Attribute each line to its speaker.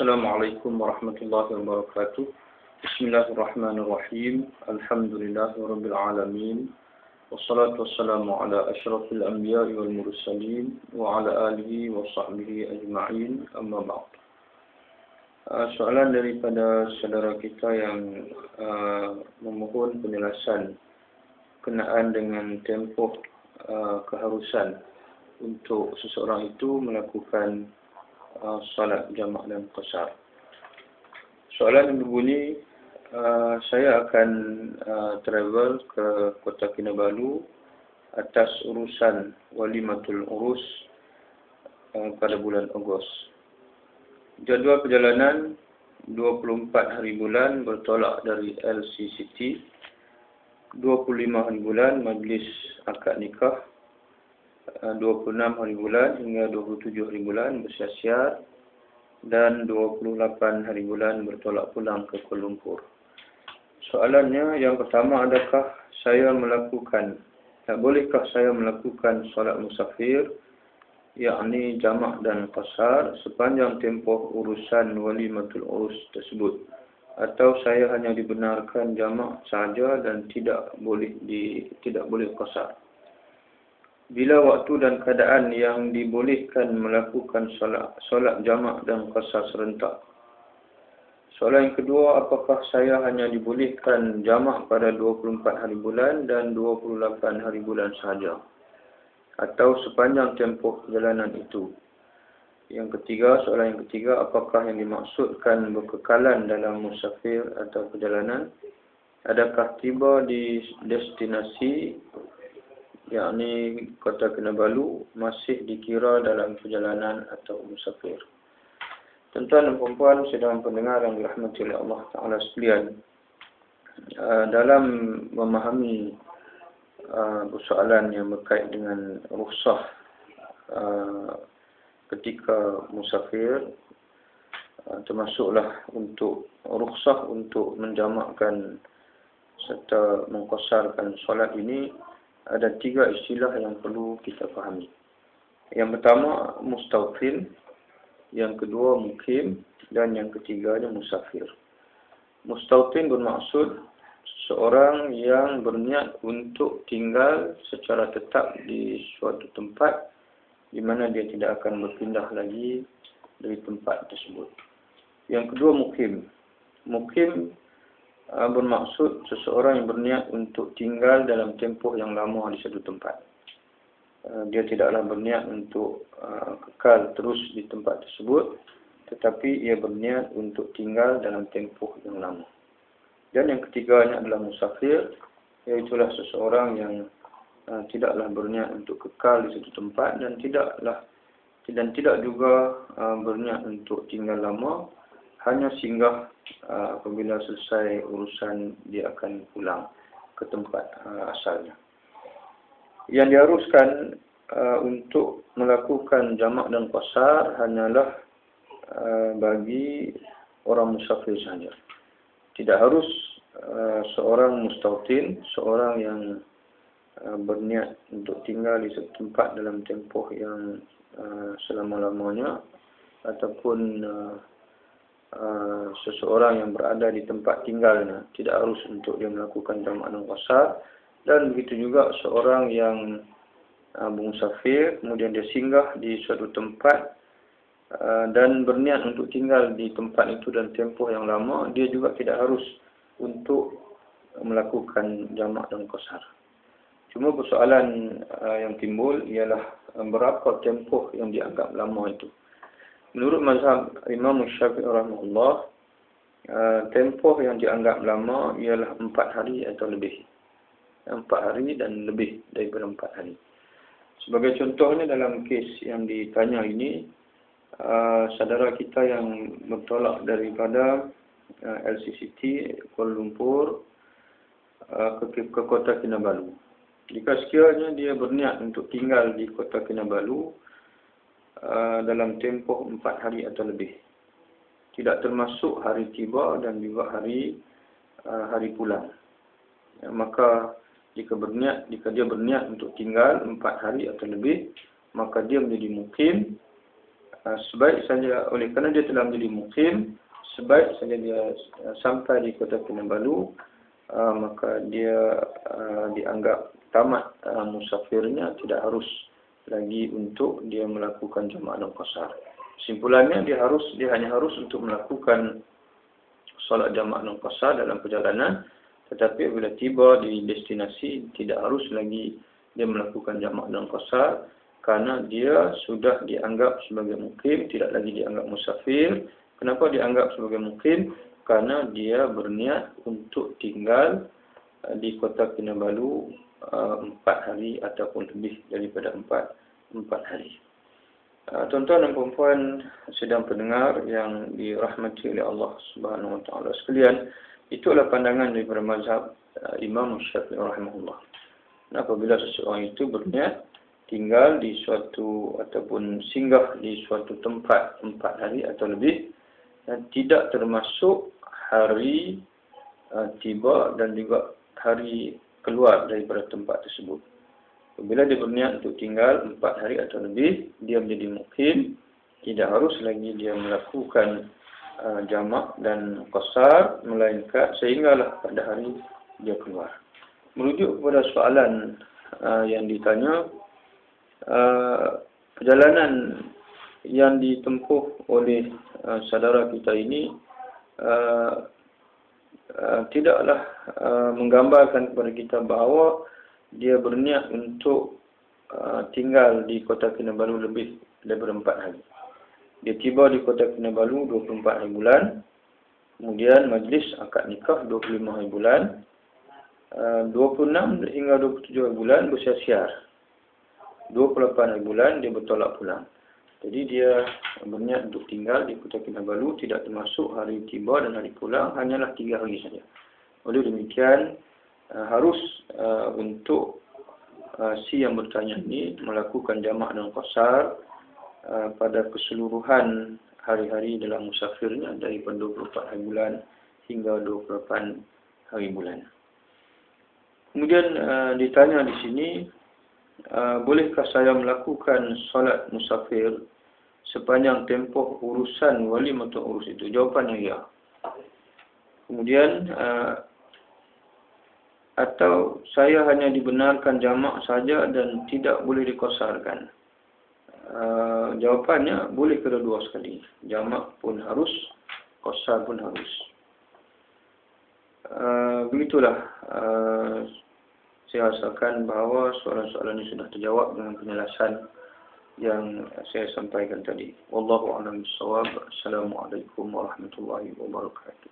Speaker 1: Assalamualaikum warahmatullahi wabarakatuh. Bismillahirrahmanirrahim. Alhamdulillahirabbil alamin. Wassalatu wassalamu ala asyrafil anbiya'i wal mursalin wa ala alihi wa sahbihi ajma'in. Amma ba'd. Soalan daripada saudara kita yang memohon penjelasan berkenaan dengan tempoh keharusan untuk seseorang itu melakukan salat jamak dan qasar. Soalan yang berbunyi, saya akan travel ke Kota Kinabalu atas urusan Walimatul Urus pada bulan Ogos. Jadual perjalanan 24 hari bulan bertolak dari LCCT, 25 hari bulan majlis akad nikah, 26 hari bulan hingga 27 hari bulan bersiar-siar, dan 28 hari bulan bertolak pulang ke Kuala Lumpur. Soalannya yang pertama, bolehkah saya melakukan solat musafir, yakni jamak dan qasar sepanjang tempoh urusan Walimatul Urus tersebut, atau saya hanya dibenarkan jamak sahaja dan tidak boleh qasar? Bila waktu dan keadaan yang dibolehkan melakukan solat jamak dan qasar serentak? Soalan yang kedua, apakah saya hanya dibolehkan jamak pada 24 hari bulan dan 28 hari bulan sahaja, atau sepanjang tempoh perjalanan itu? Soalan yang ketiga, apakah yang dimaksudkan berkekalan dalam musafir atau perjalanan? Adakah tiba di destinasi, yakni Kota Kinabalu, masih dikira dalam perjalanan atau musafir? Tuan-tuan dan puan-puan sedang pendengar yang dirahmati oleh Allah Ta'ala sekalian, dalam memahami persoalan yang berkait dengan rukhsah ketika musafir, termasuklah untuk rukhsah untuk menjamakkan serta mengqasarkan solat ini, ada 3 istilah yang perlu kita fahami. Yang pertama, mustautin, yang kedua mukim, dan yang ketiganya musafir. Mustautin bermaksud seorang yang berniat untuk tinggal secara tetap di suatu tempat di mana dia tidak akan berpindah lagi dari tempat tersebut. Yang kedua, mukim. Mukim bermaksud seseorang yang berniat untuk tinggal dalam tempoh yang lama di satu tempat. Dia tidaklah berniat untuk kekal terus di tempat tersebut, tetapi ia berniat untuk tinggal dalam tempoh yang lama. Dan yang ketiganya adalah musafir, iaitulah seseorang yang tidaklah berniat untuk kekal di satu tempat dan tidak juga berniat untuk tinggal lama, hanya singgah apabila selesai urusan dia akan pulang ke tempat asalnya. Yang diharuskan untuk melakukan jamak dan qasar hanyalah bagi orang musafir saja. Tidak harus seorang mustautin, seorang yang berniat untuk tinggal di satu tempat dalam tempoh yang selama-lamanya, ataupun seseorang yang berada di tempat tinggalnya, tidak harus untuk dia melakukan jamak dan qasar. Dan begitu juga seorang yang musafir, kemudian dia singgah di suatu tempat dan berniat untuk tinggal di tempat itu dan tempoh yang lama, dia juga tidak harus untuk melakukan jamak dan qasar. Cuma persoalan yang timbul ialah berapa tempoh yang dianggap lama itu. Menurut mazhab Imam Syafi'i rahimahullah, tempoh yang dianggap lama ialah 4 hari atau lebih. 4 hari dan lebih daripada 4 hari. Sebagai contohnya, dalam kes yang ditanya ini, saudara kita yang bertolak daripada LCCT Kuala Lumpur ke Kota Kinabalu. Jika sekiranya dia berniat untuk tinggal di Kota Kinabalu dalam tempoh 4 hari atau lebih, tidak termasuk hari tiba dan juga hari pulang, maka jika dia berniat untuk tinggal 4 hari atau lebih, maka dia menjadi mukim sebaik saja oleh kerana dia telah menjadi mukim, sebaik saja dia sampai di Kota Kinabalu, maka dia dianggap tamat musafirnya, tidak harus lagi untuk dia melakukan jamaah dan qasar. Kesimpulannya dia hanya harus untuk melakukan solat jamaah dan qasar dalam perjalanan, tetapi bila tiba di destinasi tidak harus lagi dia melakukan jamaah dan qasar kerana dia sudah dianggap sebagai mukim, tidak lagi dianggap musafir. Kenapa dianggap sebagai mukim? Karena dia berniat untuk tinggal di Kota Kinabalu 4 hari ataupun lebih daripada 4 hari. Tuan-tuan dan puan-puan sedang pendengar yang dirahmati oleh Allah Subhanahu Wa Taala sekalian, itulah pandangan daripada mazhab Imam Syafi'i rahimahullah. Apabila seseorang itu berniat tinggal di suatu ataupun singgah di suatu tempat 4 hari atau lebih, dan tidak termasuk hari tiba dan juga hari keluar daripada tempat tersebut. Bila dia berniat untuk tinggal 4 hari atau lebih, dia menjadi mukim, tidak harus lagi dia melakukan jamak dan qasar, melainkan sehinggalah pada hari dia keluar. Merujuk kepada soalan yang ditanya, perjalanan yang ditempuh oleh saudara kita ini tidaklah menggambarkan kepada kita bahawa dia berniat untuk tinggal di Kota Kinabalu lebih daripada 4 hari. Dia tiba di Kota Kinabalu 24 hari bulan, kemudian majlis akad nikah 25 hari bulan, 26 hingga 27 hari bulan bersiar-siar, 28 hari bulan dia bertolak pulang. Jadi dia berniat untuk tinggal di Kota Kinabalu, tidak termasuk hari tiba dan hari pulang, hanyalah 3 hari saja. Oleh demikian, harus untuk si yang bertanya ini melakukan jamak dan qasar pada keseluruhan hari-hari dalam musafirnya daripada 24 hari bulan hingga 28 hari bulan. Kemudian ditanya di sini, bolehkah saya melakukan solat musafir sepanjang tempoh urusan wali atau urus itu? Jawapannya ya. Kemudian atau saya hanya dibenarkan jamak saja dan tidak boleh dikosarkan? Jawapannya boleh kedua-dua sekali. Jamak pun harus, qasar pun harus. Begitulah saya rasakan bahawa soalan-soalan ini sudah terjawab dengan penjelasan yang saya sampaikan tadi. Wallahu a'lam bishawab. Assalamualaikum warahmatullahi wabarakatuh.